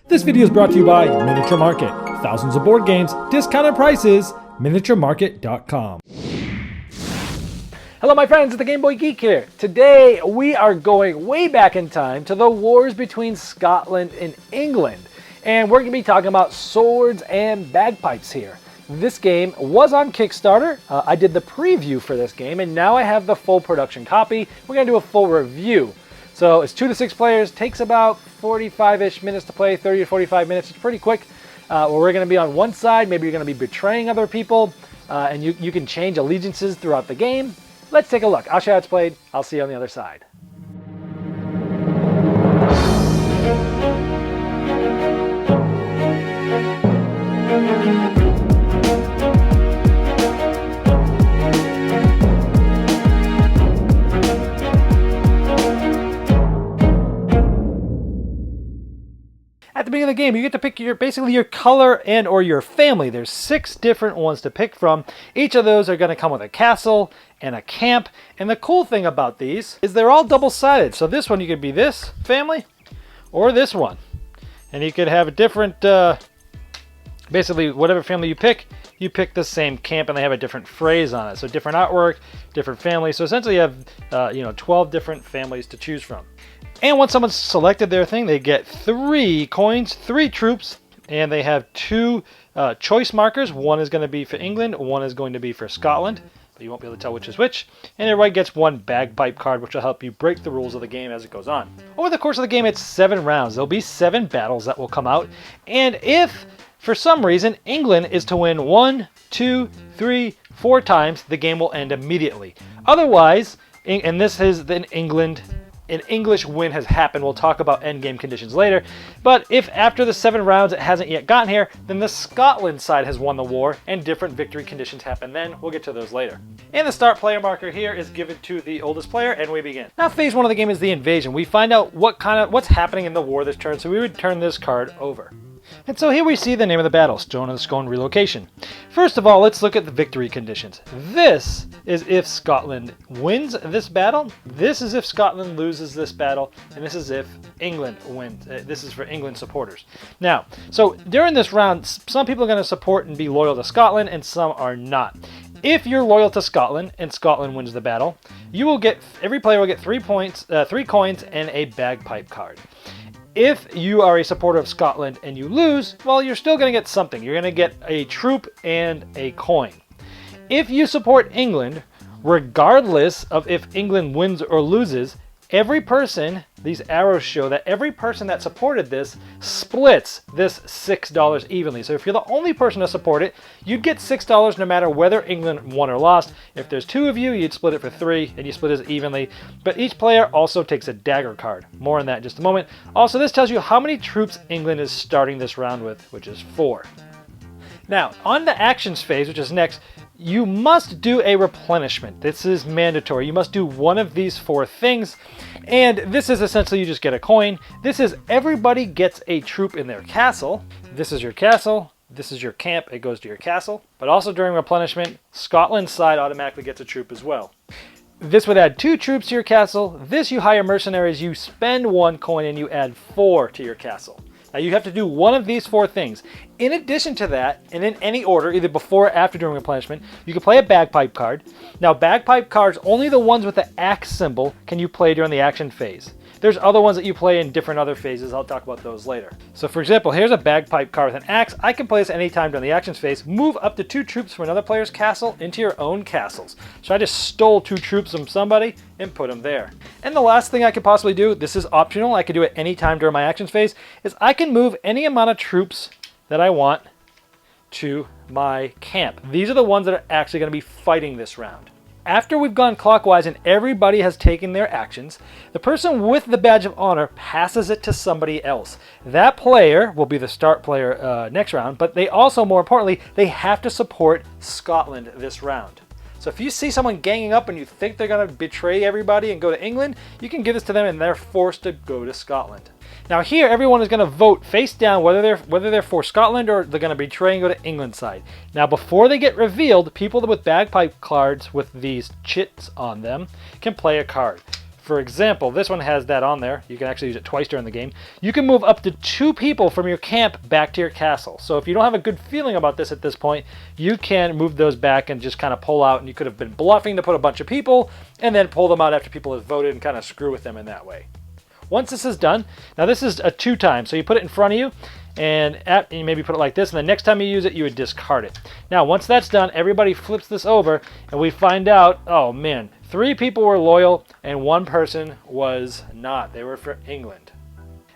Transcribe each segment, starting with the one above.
This video is brought to you by Miniature Market. Thousands of board games, discounted prices, miniaturemarket.com. Hello my friends, it's the Game Boy Geek here. Today we are going way back in time to the wars between Scotland and England. And we're going to be talking about swords and bagpipes here. This game was on Kickstarter. I did the preview for this game and now I have the full production copy. We're going to do a full review. So it's 2 to 6 players, takes about 45-ish minutes to play, 30 to 45 minutes. It's pretty quick. We're going to be on one side, maybe you're going to be betraying other people, and you can change allegiances throughout the game. Let's take a look. I'll show you how it's played. I'll see you on the other side. At the beginning of the game, you get to pick basically your color and or your family. There's 6 different ones to pick from. Each of those are going to come with a castle and a camp. And the cool thing about these is they're all double-sided. So this one, you could be this family or this one. And you could have a different, basically whatever family you pick the same camp and they have a different phrase on it. So different artwork, different families. So essentially you have 12 different families to choose from. And once someone's selected their thing, they get 3 coins, 3 troops, and they have 2 choice markers. One is going to be for England, one is going to be for Scotland, but you won't be able to tell which is which. And everybody gets 1 bagpipe card, which will help you break the rules of the game as it goes on. Over the course of the game, it's 7 rounds. There'll be 7 battles that will come out. And if, for some reason, England is to win 1, 2, 3, 4 times, the game will end immediately. Otherwise, and this is an English win has happened. We'll talk about endgame conditions later. But if after the 7 rounds it hasn't yet gotten here, then the Scotland side has won the war and different victory conditions happen then. We'll get to those later. And the start player marker here is given to the oldest player and we begin. Now phase 1 of the game is the invasion. We find out what's happening in the war this turn, so we would turn this card over. And so here we see the name of the battle, Stone of the Scone Relocation. First of all, let's look at the victory conditions. This is if Scotland wins this battle, this is if Scotland loses this battle, and this is if England wins. This is for England supporters. Now, so during this round, some people are going to support and be loyal to Scotland, and some are not. If you're loyal to Scotland and Scotland wins the battle, every player will get 3 coins and a bagpipe card. If you are a supporter of Scotland and you lose, well, you're still going to get something. You're going to get a troop and a coin. If you support England, regardless of if England wins or loses, every person, these arrows show that every person that supported this splits this $6 evenly. So if you're the only person to support it, you'd get $6 no matter whether England won or lost. If there's 2 of you, you'd split it for 3 and you split it evenly. But each player also takes a dagger card. More on that in just a moment. Also, this tells you how many troops England is starting this round with, which is 4. Now, on the actions phase, which is next, you must do a replenishment. This is mandatory. You must do one of these 4 things. And this is essentially you just get a coin. This is everybody gets a troop in their castle. This is your castle. This is your camp. It goes to your castle. But also during replenishment, Scotland's side automatically gets a troop as well. This would add 2 troops to your castle. This you hire mercenaries. You spend 1 coin and you add 4 to your castle. Now you have to do one of these 4 things. In addition to that, and in any order, either before or after during replenishment, you can play a bagpipe card. Now bagpipe cards, only the ones with the axe symbol can you play during the action phase. There's other ones that you play in different other phases. I'll talk about those later. So for example, here's a bagpipe card with an axe. I can play this anytime during the actions phase. Move up to 2 troops from another player's castle into your own castles. So I just stole 2 troops from somebody and put them there. And the last thing I could possibly do, this is optional, I could do it anytime during my actions phase, is I can move any amount of troops that I want to my camp. These are the ones that are actually going to be fighting this round. After we've gone clockwise and everybody has taken their actions, the person with the badge of honor passes it to somebody else. That player will be the start player next round, but they also, more importantly, they have to support Scotland this round. So if you see someone ganging up and you think they're going to betray everybody and go to England, you can give this to them and they're forced to go to Scotland. Now here, everyone is going to vote face down whether they're for Scotland or they're going to betray and go to England's side. Now before they get revealed, people with bagpipe cards with these chits on them can play a card. For example, this one has that on there. You can actually use it twice during the game. You can move up to 2 people from your camp back to your castle. So if you don't have a good feeling about this at this point, you can move those back and just kind of pull out. And you could have been bluffing to put a bunch of people and then pull them out after people have voted and kind of screw with them in that way. Once this is done, now this is a 2 times. So you put it in front of you and you maybe put it like this. And the next time you use it, you would discard it. Now, once that's done, everybody flips this over and we find out, oh man, 3 people were loyal and 1 person was not. They were for England.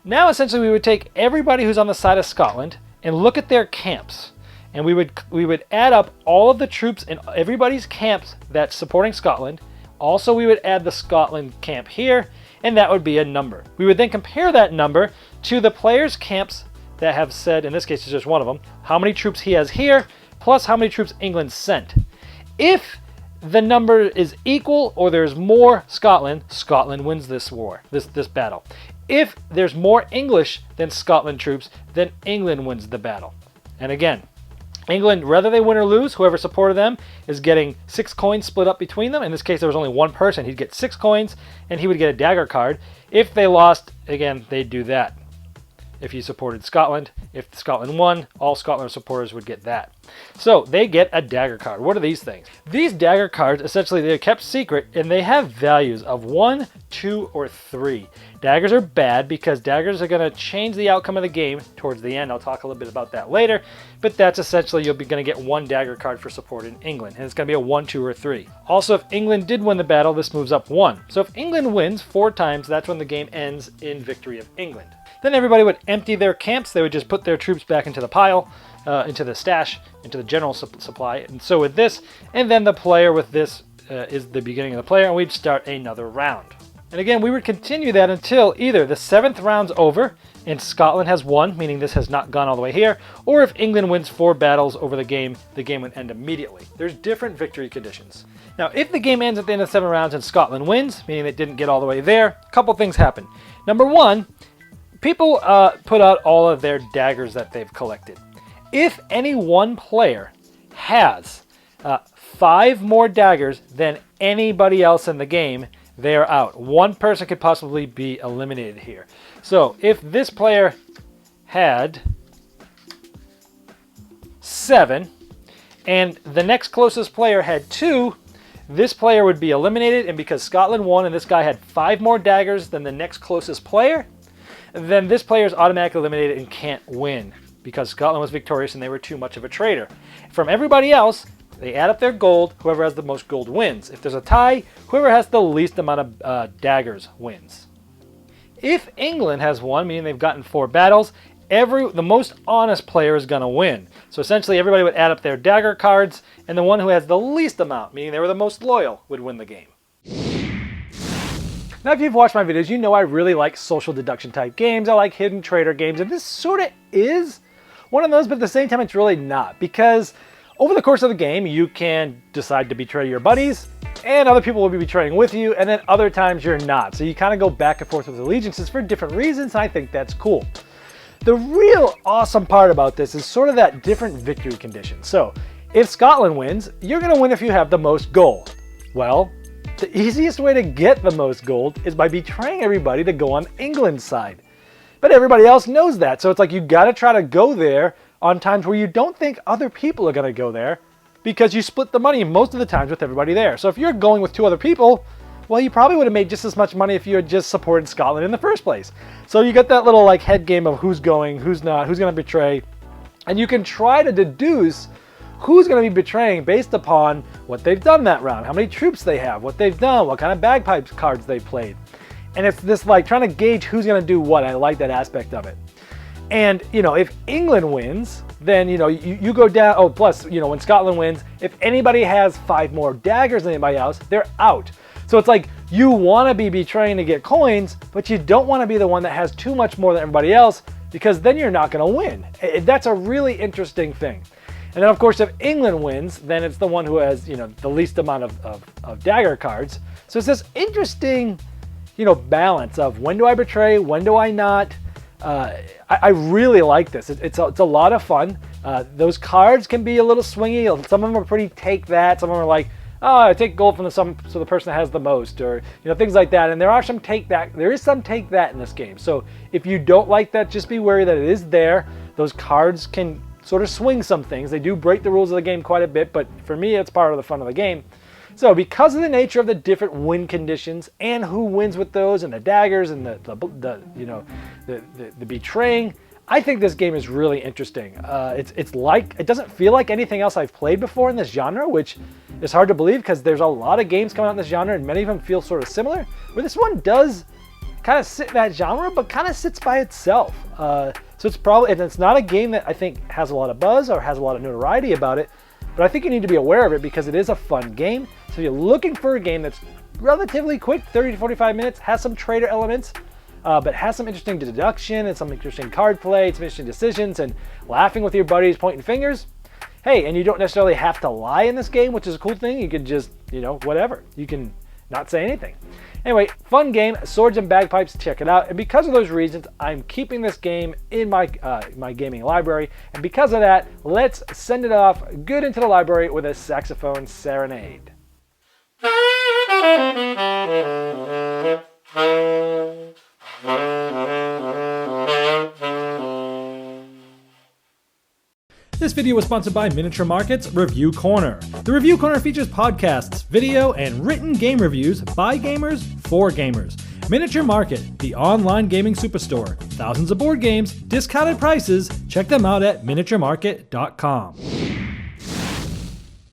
Now, essentially, we would take everybody who's on the side of Scotland and look at their camps. And we would add up all of the troops in everybody's camps that's supporting Scotland. Also, we would add the Scotland camp here, and that would be a number. We would then compare that number to the players' camps that have said, in this case it's just one of them, how many troops he has here, plus how many troops England sent. If the number is equal or there's more Scotland wins this war, this battle. If there's more English than Scotland troops, then England wins the battle. And again, England, whether they win or lose, whoever supported them is getting 6 coins split up between them. In this case, there was only 1 person. He'd get 6 coins and he would get a dagger card. If they lost, again, they'd do that. If you supported Scotland, if Scotland won, all Scotland supporters would get that. So they get a dagger card. What are these things? These dagger cards, essentially, they're kept secret and they have values of 1, 2, or 3. Daggers are bad because daggers are going to change the outcome of the game towards the end. I'll talk a little bit about that later, but that's essentially you'll be going to get 1 dagger card for supporting England, and it's going to be a 1, 2, or 3. Also, if England did win the battle, this moves up 1. So if England wins 4 times, that's when the game ends in victory of England. Then everybody would empty their camps. They would just put their troops back into the pile, into the stash, into the general supply. And so with this, and then the player with this is the beginning of the player, and we'd start another round. And again, we would continue that until either the 7th round's over and Scotland has won, meaning this has not gone all the way here, or if England wins 4 battles over the game would end immediately. There's different victory conditions. Now, if the game ends at the end of 7 rounds and Scotland wins, meaning it didn't get all the way there, a couple things happen. Number 1, people put out all of their daggers that they've collected. If any one player has 5 more daggers than anybody else in the game, they're out. 1 person could possibly be eliminated here. So if this player had 7 and the next closest player had 2, this player would be eliminated. And because Scotland won and this guy had 5 more daggers than the next closest player, then this player is automatically eliminated and can't win because Scotland was victorious and they were too much of a traitor. From everybody else, they add up their gold. Whoever has the most gold wins. If there's a tie, whoever has the least amount of daggers wins. If England has won, meaning they've gotten 4 battles, the most honest player is going to win. So essentially everybody would add up their dagger cards, and the one who has the least amount, meaning they were the most loyal, would win the game. Now, if you've watched my videos, you know I really like social deduction type games. I like hidden traitor games, and this sort of is one of those, but at the same time, it's really not, because over the course of the game, you can decide to betray your buddies, and other people will be betraying with you, and then other times you're not. So you kind of go back and forth with allegiances for different reasons, and I think that's cool. The real awesome part about this is sort of that different victory condition. So if Scotland wins, you're going to win if you have the most gold. Well, the easiest way to get the most gold is by betraying everybody to go on England's side. But everybody else knows that, so it's like you got to try to go there on times where you don't think other people are going to go there because you split the money most of the times with everybody there. So if you're going with 2 other people, well, you probably would have made just as much money if you had just supported Scotland in the first place. So you get that little like head game of who's going, who's not, who's going to betray, and you can try to deduce who's going to be betraying based upon what they've done that round, how many troops they have, what they've done, what kind of bagpipes cards they've played. And it's this like trying to gauge who's going to do what. I like that aspect of it. And, you know, if England wins, then, you know, you go down. Oh, plus, you know, when Scotland wins, if anybody has 5 more daggers than anybody else, they're out. So it's like you want to be betraying to get coins, but you don't want to be the one that has too much more than everybody else because then you're not going to win. That's a really interesting thing. And then, of course, if England wins, then it's the one who has, you know, the least amount of dagger cards. So it's this interesting, you know, balance of when do I betray, when do I not. I really like this. It's a lot of fun. Those cards can be a little swingy. Some of them are pretty take that. Some of them are like, take gold from so the person that has the most, or things like that. And there is some take that in this game. So if you don't like that, just be wary that it is there. Those cards can sort of swing some things. They do break the rules of the game quite a bit, but for me, it's part of the fun of the game. So because of the nature of the different win conditions and who wins with those, and the daggers and the betraying, I think this game is really interesting. It doesn't feel like anything else I've played before in this genre, which is hard to believe because there's a lot of games coming out in this genre and many of them feel sort of similar. Where this one does kind of sit in that genre, but kind of sits by itself. So it's not a game that I think has a lot of buzz or has a lot of notoriety about it, but I think you need to be aware of it because it is a fun game. So you're looking for a game that's relatively quick, 30 to 45 minutes, has some trader elements, but has some interesting deduction and some interesting card play, some interesting decisions, and laughing with your buddies, pointing fingers. Hey, and you don't necessarily have to lie in this game, which is a cool thing. You can just, whatever. You can not say anything. Anyway, fun game, Swords and Bagpipes, check it out. And because of those reasons, I'm keeping this game in my gaming library. And because of that, let's send it off good into the library with a saxophone serenade. This video was sponsored by Miniature Market's Review Corner. The Review Corner features podcasts, video, and written game reviews by gamers for gamers. Miniature Market, the online gaming superstore. Thousands of board games, discounted prices. Check them out at miniaturemarket.com.